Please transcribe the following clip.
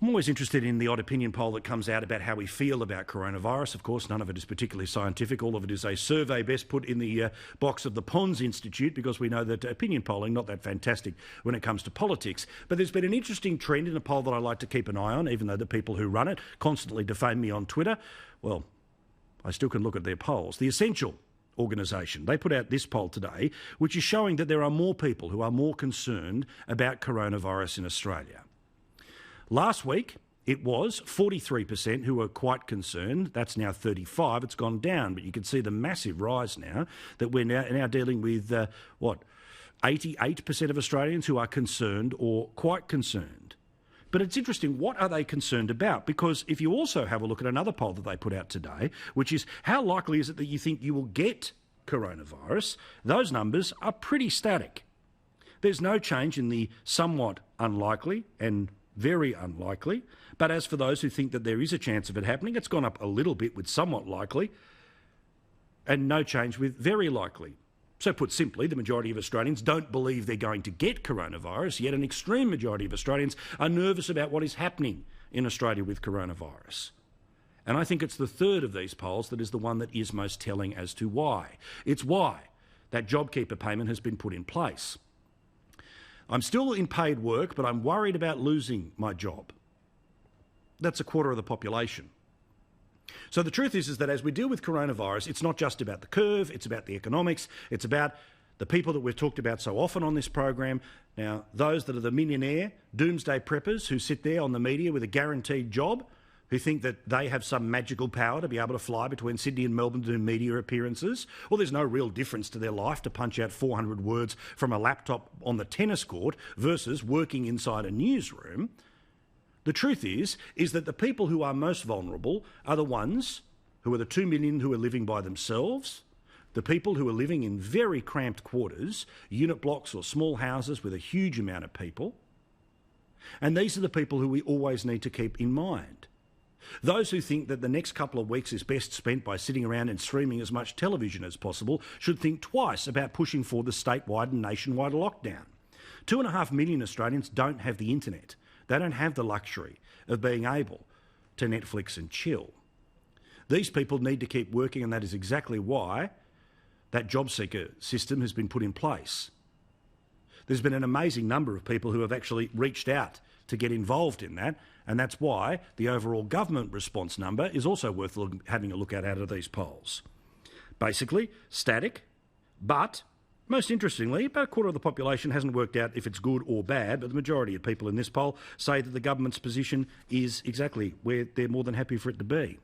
I'm always interested in the odd opinion poll that comes out about how we feel about coronavirus. Of course, none of it is particularly scientific. All of it is a survey best put in the box of the Pons Institute, because we know that opinion polling not that fantastic when it comes to politics. But there's been an interesting trend in a poll that I like to keep an eye on, even though the people who run it constantly defame me on Twitter. Well, I still can look at their polls. The Essential organisation, they put out this poll today, which is showing that there are more people who are more concerned about coronavirus in Australia. Last week, it was 43% who were quite concerned. That's now 35%. It's gone down, but you can see the massive rise now that we're now dealing with, 88% of Australians who are concerned or quite concerned. But it's interesting, what are they concerned about? Because if you also have a look at another poll that they put out today, which is how likely is it that you think you will get coronavirus, those numbers are pretty static. There's no change in the somewhat unlikely and very unlikely. But as for those who think that there is a chance of it happening, it's gone up a little bit with somewhat likely and no change with very likely. So put simply, the majority of Australians don't believe they're going to get coronavirus, yet an extreme majority of Australians are nervous about what is happening in Australia with coronavirus. And I think it's the third of these polls that is the one that is most telling as to why. It's why that JobKeeper payment has been put in place. I'm still in paid work, but I'm worried about losing my job. That's a quarter of the population. So the truth is that as we deal with coronavirus, it's not just about the curve, it's about the economics, it's about the people that we've talked about so often on this program. Now, those that are the millionaire doomsday preppers who sit there on the media with a guaranteed job, who think that they have some magical power to be able to fly between Sydney and Melbourne to do media appearances, or there's no real difference to their life to punch out 400 words from a laptop on the tennis court versus working inside a newsroom. The truth is that the people who are most vulnerable are the ones who are the 2 million who are living by themselves, the people who are living in very cramped quarters, unit blocks or small houses with a huge amount of people. And these are the people who we always need to keep in mind. Those who think that the next couple of weeks is best spent by sitting around and streaming as much television as possible should think twice about pushing for the statewide and nationwide lockdown. 2.5 million Australians don't have the internet. They don't have the luxury of being able to Netflix and chill. These people need to keep working, and that is exactly why that job seeker system has been put in place. There's been an amazing number of people who have actually reached out to get involved in that, and that's why the overall government response number is also worth having a look at out of these polls. Basically, static, but most interestingly, about a quarter of the population hasn't worked out if it's good or bad, but the majority of people in this poll say that the government's position is exactly where they're more than happy for it to be.